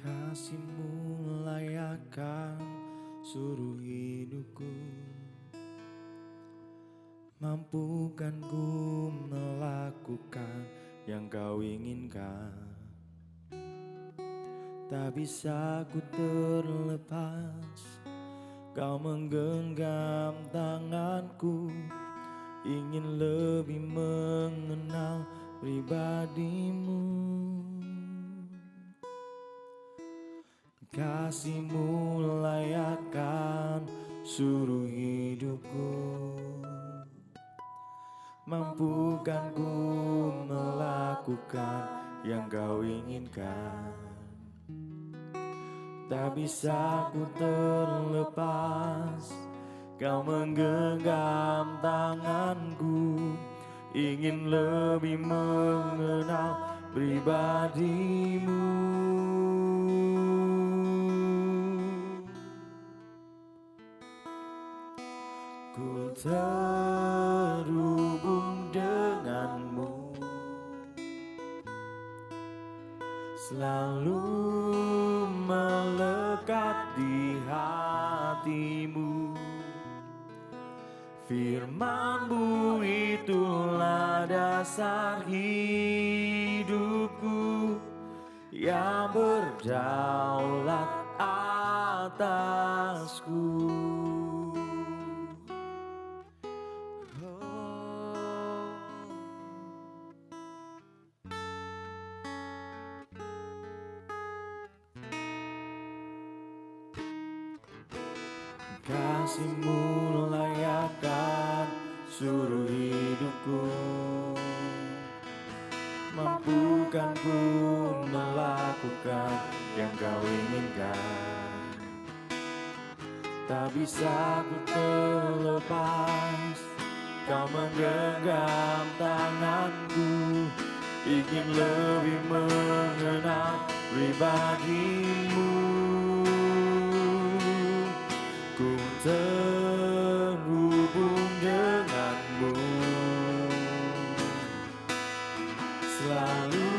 Kasihmu layakkan seluruh hidupku. Mampukan ku melakukan yang kau inginkan. Tak bisa ku terlepas, kau menggenggam tanganku. Ingin lebih mengenal pribadimu. Kasihmu layakkan seluruh hidupku. Mampukan ku melakukan yang kau inginkan. Tak bisa ku terlepas, kau menggenggam tanganku. Ingin lebih mengenal pribadimu. Ku terhubung denganmu, selalu melekat di hatimu. Firman-Mu itulah dasar hidupku, yang berdaulat atasku. Kasihmu layakkan seluruh hidupku. Mampukan ku melakukan yang kau inginkan. Tak bisa ku terlepas, kau menggenggam tanganku. Ingin lebih mengenal pribadimu. Ku terhubung denganmu, selalu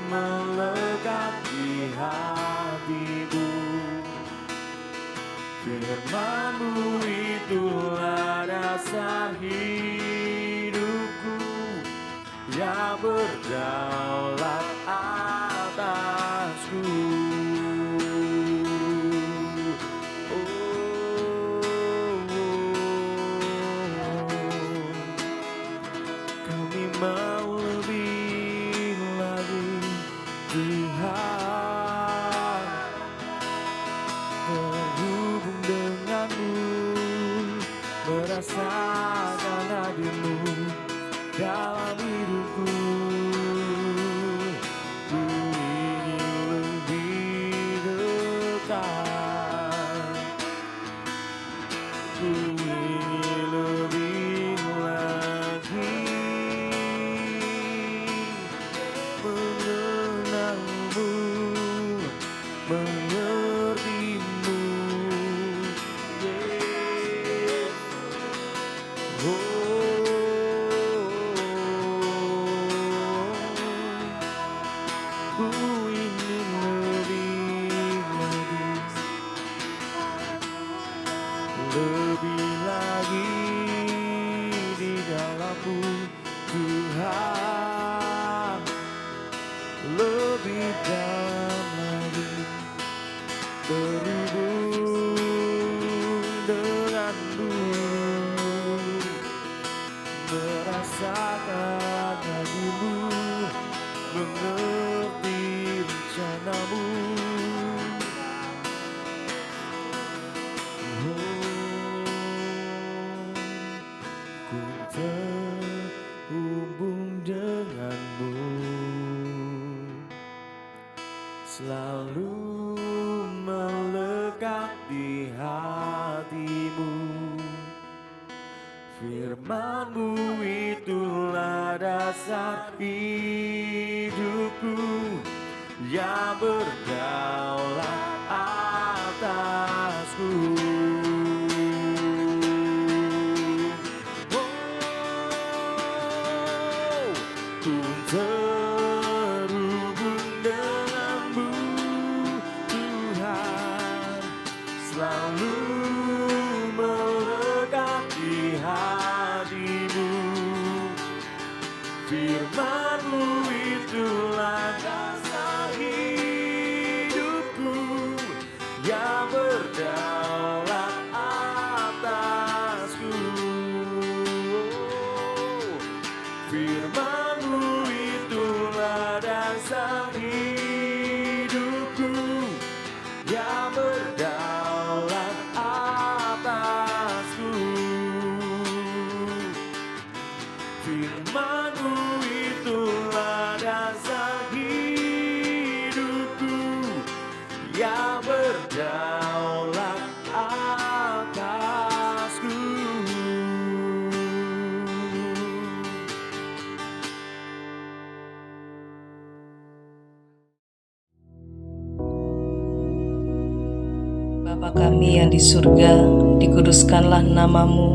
melekat di hatimu. Firman-Mu itulah dasar hidupku, yang berdaulat atasku. Mau lebih lagi, Tuhan, terhubung denganmu, merasakan hadir-Mu dalam hidupku. Ku ingin lebih dekat, ku ingin lebih lagi mengenalmu, mengertimu. Yes. Ku ingin lebih lagi di dalam-Mu, Tuhan. Lebih dalam lagi, terhubung denganmu, merasakan hadir-Mu, mengerti rencana-Mu. Ku terhubung denganmu, selalu melekat di hatimu. Firman-Mu itulah dasar hidupku, yang berdaulat atasku. Ku terhubung denganmu, dasar hidupku, yang berdaulat atasku. Firman-Mu itulah dasar hidupku, yang berdaulat atasku. Bapa kami yang di surga, dikuduskanlah nama-Mu,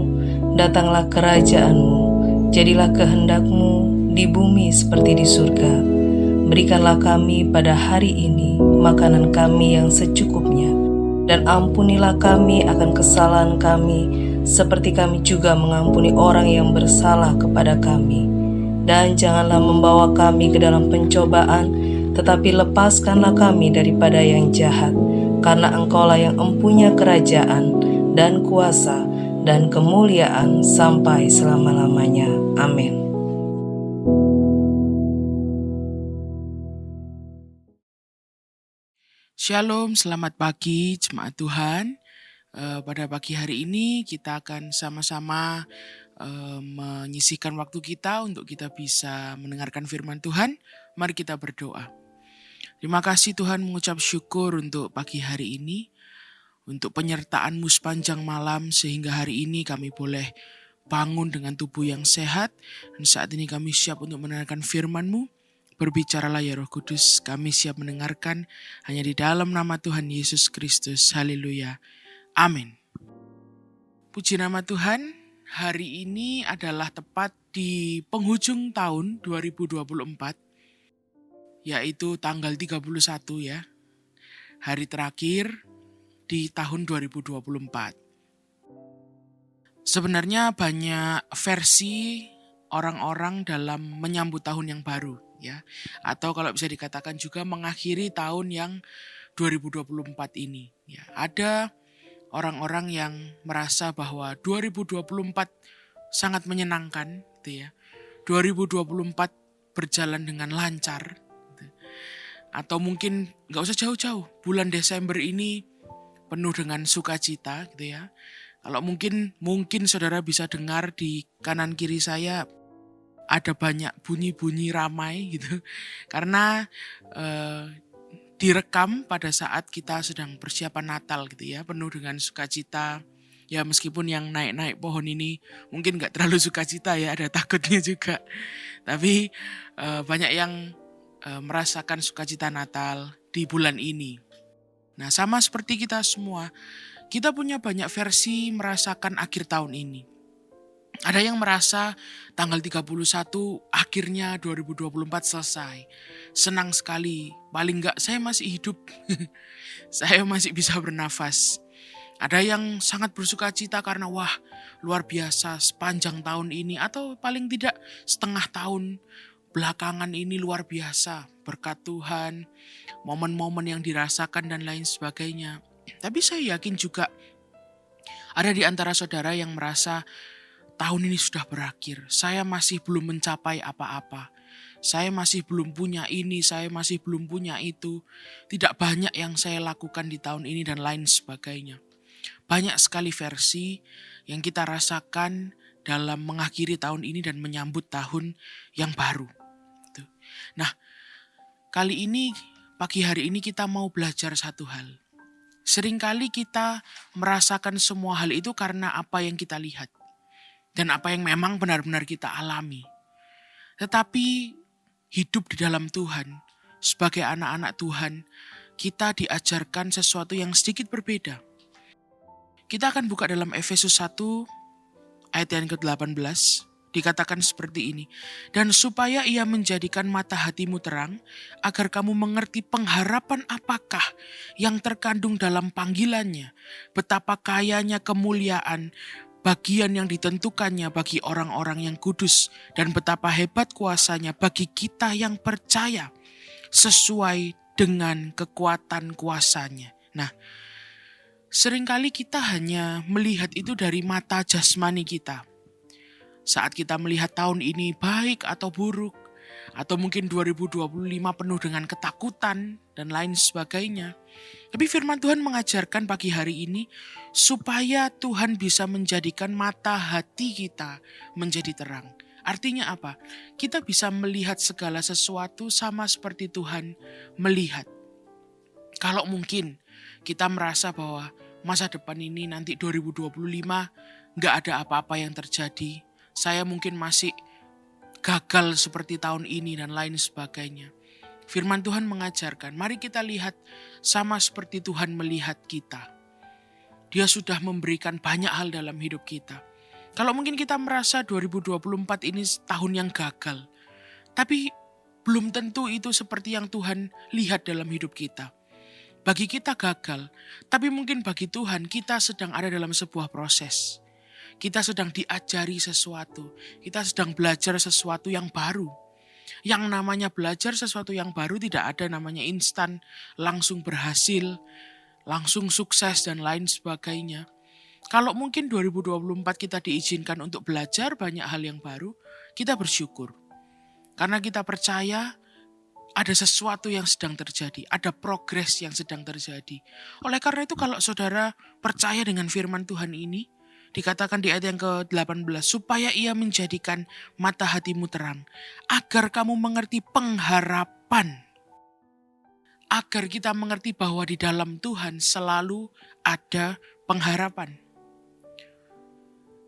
datanglah kerajaan-Mu, jadilah kehendak-Mu di bumi seperti di surga. Berikanlah kami pada hari ini makanan kami yang secukupnya, dan ampunilah kami akan kesalahan kami, seperti kami juga mengampuni orang yang bersalah kepada kami. Dan janganlah membawa kami ke dalam pencobaan, tetapi lepaskanlah kami daripada yang jahat. Karena Engkaulah yang empunya kerajaan dan kuasa dan kemuliaan sampai selama-lamanya. Amin. Shalom, selamat pagi jemaat Tuhan. Pada pagi hari ini kita akan sama-sama menyisihkan waktu kita untuk kita bisa mendengarkan firman Tuhan. Mari kita berdoa. Terima kasih Tuhan, mengucap syukur untuk pagi hari ini, untuk penyertaan-Mu sepanjang malam sehingga hari ini kami boleh bangun dengan tubuh yang sehat. Dan saat ini kami siap untuk mendengarkan firman-Mu. Berbicaralah ya Roh Kudus, kami siap mendengarkan hanya di dalam nama Tuhan Yesus Kristus. Haleluya. Amin. Puji nama Tuhan, hari ini adalah tepat di penghujung tahun 2024, yaitu tanggal 31 ya, hari terakhir di tahun 2024. Sebenarnya banyak versi orang-orang dalam menyambut tahun yang baru ya, atau kalau bisa dikatakan juga mengakhiri tahun yang 2024 ini ya. Ada orang-orang yang merasa bahwa 2024 sangat menyenangkan gitu ya. 2024 berjalan dengan lancar. Atau mungkin gak usah jauh-jauh, bulan Desember ini penuh dengan sukacita gitu ya. Kalau mungkin saudara bisa dengar di kanan kiri saya ada banyak bunyi-bunyi ramai gitu. Karena direkam pada saat kita sedang persiapan Natal gitu ya, penuh dengan sukacita. Ya meskipun yang naik-naik pohon ini mungkin gak terlalu sukacita ya, ada takutnya juga. Tapi banyak yang merasakan sukacita Natal di bulan ini. Nah, sama seperti kita semua, kita punya banyak versi merasakan akhir tahun ini. Ada yang merasa tanggal 31 akhirnya 2024 selesai. Senang sekali, paling enggak saya masih hidup. Saya masih bisa bernafas. Ada yang sangat bersukacita karena wah, luar biasa sepanjang tahun ini, atau paling tidak setengah tahun belakangan ini luar biasa, berkat Tuhan, momen-momen yang dirasakan dan lain sebagainya. Tapi saya yakin juga ada di antara saudara yang merasa tahun ini sudah berakhir, saya masih belum mencapai apa-apa. Saya masih belum punya ini, saya masih belum punya itu. Tidak banyak yang saya lakukan di tahun ini dan lain sebagainya. Banyak sekali versi yang kita rasakan dalam mengakhiri tahun ini dan menyambut tahun yang baru. Nah, kali ini, pagi hari ini kita mau belajar satu hal. Seringkali kita merasakan semua hal itu karena apa yang kita lihat. Dan apa yang memang benar-benar kita alami. Tetapi hidup di dalam Tuhan, sebagai anak-anak Tuhan, kita diajarkan sesuatu yang sedikit berbeda. Kita akan buka dalam Efesus 1 ayat yang ke-18. Dikatakan seperti ini, dan supaya ia menjadikan mata hatimu terang, agar kamu mengerti pengharapan apakah yang terkandung dalam panggilannya, betapa kayanya kemuliaan, bagian yang ditentukannya bagi orang-orang yang kudus, dan betapa hebat kuasanya bagi kita yang percaya, sesuai dengan kekuatan kuasanya. Nah, seringkali kita hanya melihat itu dari mata jasmani kita. Saat kita melihat tahun ini baik atau buruk, Atau mungkin 2025 penuh dengan ketakutan dan lain sebagainya. Tapi firman Tuhan mengajarkan pagi hari ini supaya Tuhan bisa menjadikan mata hati kita menjadi terang. Artinya apa? Kita bisa melihat segala sesuatu sama seperti Tuhan melihat. Kalau mungkin kita merasa bahwa masa depan ini nanti 2025 nggak ada apa-apa yang terjadi. Saya mungkin masih gagal seperti tahun ini dan lain sebagainya. Firman Tuhan mengajarkan, mari kita lihat sama seperti Tuhan melihat kita. Dia sudah memberikan banyak hal dalam hidup kita. Kalau mungkin kita merasa 2024 ini tahun yang gagal, tapi belum tentu itu seperti yang Tuhan lihat dalam hidup kita. Bagi kita gagal, tapi mungkin bagi Tuhan kita sedang ada dalam sebuah proses. Kita sedang diajari sesuatu, kita sedang belajar sesuatu yang baru. Yang namanya belajar sesuatu yang baru tidak ada namanya instan, langsung berhasil, langsung sukses dan lain sebagainya. Kalau mungkin 2024 kita diizinkan untuk belajar banyak hal yang baru, kita bersyukur. Karena kita percaya ada sesuatu yang sedang terjadi, ada progres yang sedang terjadi. Oleh karena itu kalau saudara percaya dengan firman Tuhan ini, dikatakan di ayat yang ke-18, supaya ia menjadikan mata hatimu terang, agar kamu mengerti pengharapan. Agar kita mengerti bahwa di dalam Tuhan selalu ada pengharapan.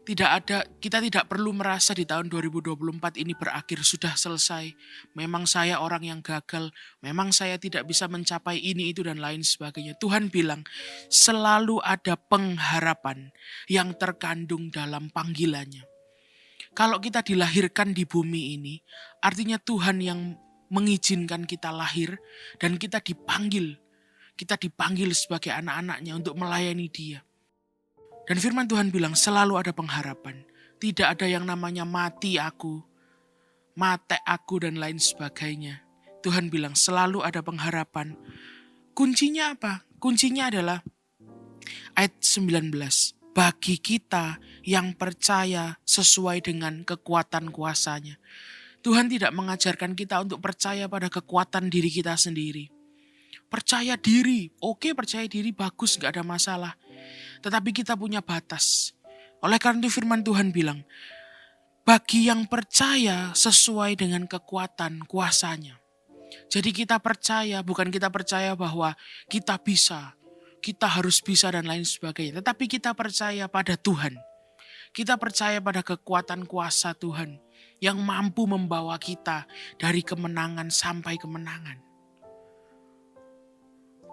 Kita tidak perlu merasa di tahun 2024 ini berakhir, sudah selesai. Memang saya orang yang gagal, memang saya tidak bisa mencapai ini, itu, dan lain sebagainya. Tuhan bilang, selalu ada pengharapan yang terkandung dalam panggilannya. Kalau kita dilahirkan di bumi ini, artinya Tuhan yang mengizinkan kita lahir dan kita dipanggil. Kita dipanggil sebagai anak-anaknya untuk melayani Dia. Dan firman Tuhan bilang selalu ada pengharapan. Tidak ada yang namanya mati aku, mate aku dan lain sebagainya. Tuhan bilang selalu ada pengharapan. Kuncinya apa? Kuncinya adalah ayat 19. Bagi kita yang percaya sesuai dengan kekuatan kuasa-Nya. Tuhan tidak mengajarkan kita untuk percaya pada kekuatan diri kita sendiri. Percaya diri, oke, percaya diri bagus, gak ada masalah. Tetapi kita punya batas. Oleh karena itu firman Tuhan bilang, bagi yang percaya sesuai dengan kekuatan kuasa-Nya. Jadi kita percaya, bukan kita percaya bahwa kita bisa, kita harus bisa dan lain sebagainya. Tetapi kita percaya pada Tuhan. Kita percaya pada kekuatan kuasa Tuhan yang mampu membawa kita dari kemenangan sampai kemenangan.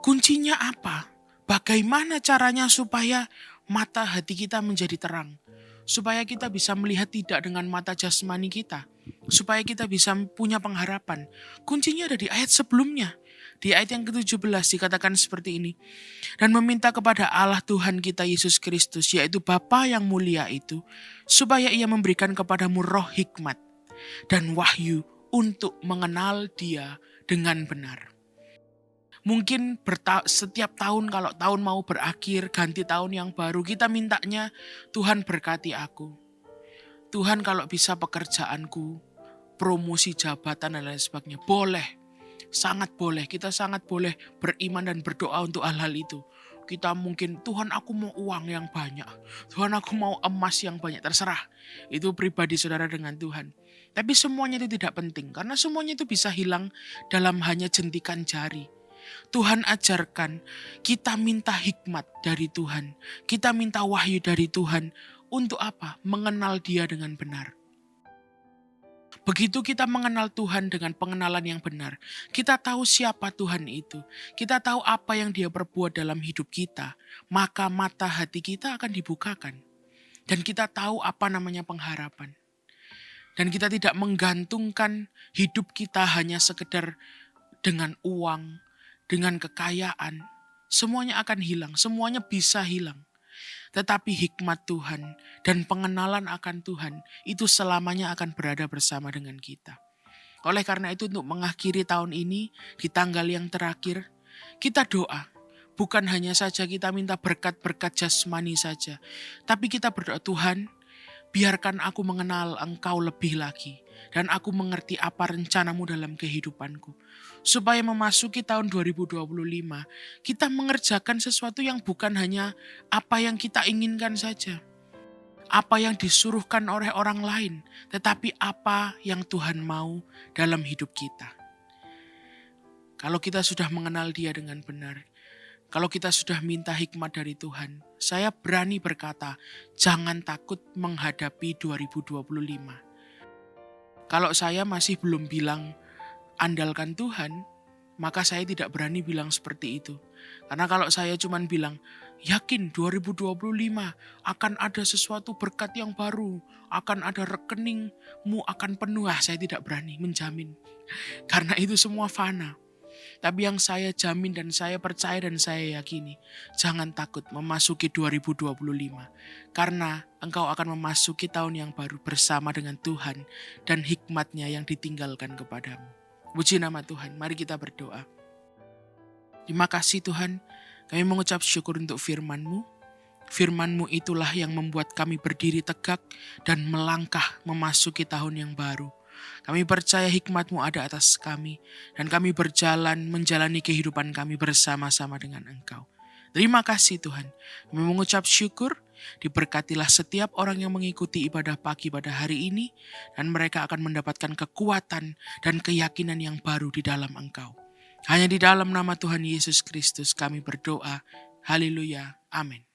Kuncinya apa? Bagaimana caranya supaya mata hati kita menjadi terang? Supaya kita bisa melihat tidak dengan mata jasmani kita. Supaya kita bisa punya pengharapan. Kuncinya ada di ayat sebelumnya. Di ayat yang ke-17 dikatakan seperti ini. Dan meminta kepada Allah Tuhan kita Yesus Kristus, yaitu Bapa yang mulia itu, supaya Ia memberikan kepadamu roh hikmat dan wahyu untuk mengenal Dia dengan benar. Mungkin setiap tahun kalau tahun mau berakhir, ganti tahun yang baru, kita mintanya Tuhan berkati aku. Tuhan kalau bisa pekerjaanku, promosi jabatan dan lain sebagainya. Boleh, sangat boleh. Kita sangat boleh beriman dan berdoa untuk hal-hal itu. Kita mungkin, Tuhan aku mau uang yang banyak. Tuhan aku mau emas yang banyak. Terserah, itu pribadi saudara dengan Tuhan. Tapi semuanya itu tidak penting. Karena semuanya itu bisa hilang dalam hanya jentikan jari. Tuhan ajarkan, kita minta hikmat dari Tuhan. Kita minta wahyu dari Tuhan. Untuk apa? Mengenal Dia dengan benar. Begitu kita mengenal Tuhan dengan pengenalan yang benar, kita tahu siapa Tuhan itu. Kita tahu apa yang Dia perbuat dalam hidup kita. Maka mata hati kita akan dibukakan. Dan kita tahu apa namanya pengharapan. Dan kita tidak menggantungkan hidup kita hanya sekedar dengan uang, dengan kekayaan, semuanya akan hilang, semuanya bisa hilang. Tetapi hikmat Tuhan dan pengenalan akan Tuhan itu selamanya akan berada bersama dengan kita. Oleh karena itu untuk mengakhiri tahun ini di tanggal yang terakhir, kita doa. Bukan hanya saja kita minta berkat-berkat jasmani saja. Tapi kita berdoa, Tuhan, biarkan aku mengenal Engkau lebih lagi. dan aku mengerti apa rencanamu dalam kehidupanku. Supaya memasuki tahun 2025, kita mengerjakan sesuatu yang bukan hanya apa yang kita inginkan saja, apa yang disuruhkan oleh orang lain, tetapi apa yang Tuhan mau dalam hidup kita. Kalau kita sudah mengenal Dia dengan benar, kalau kita sudah minta hikmat dari Tuhan, saya berani berkata, jangan takut menghadapi 2025. Kalau saya masih belum bilang, andalkan Tuhan, maka saya tidak berani bilang seperti itu. Karena kalau saya cuma bilang, yakin 2025 akan ada sesuatu berkat yang baru, akan ada rekeningmu akan penuh, saya tidak berani menjamin. Karena itu semua fana. Tapi yang saya jamin dan saya percaya dan saya yakini, jangan takut memasuki 2025. Karena engkau akan memasuki tahun yang baru bersama dengan Tuhan dan hikmat-Nya yang ditinggalkan kepadamu. Puji nama Tuhan, mari kita berdoa. Terima kasih Tuhan, kami mengucap syukur untuk firman-Mu. Firman-Mu itulah yang membuat kami berdiri tegak dan melangkah memasuki tahun yang baru. Kami percaya hikmat-Mu ada atas kami, dan kami berjalan menjalani kehidupan kami bersama-sama dengan Engkau. Terima kasih Tuhan. Kami mengucap syukur, diberkatilah setiap orang yang mengikuti ibadah pagi pada hari ini, dan mereka akan mendapatkan kekuatan dan keyakinan yang baru di dalam Engkau. Hanya di dalam nama Tuhan Yesus Kristus kami berdoa. Haleluya. Amin.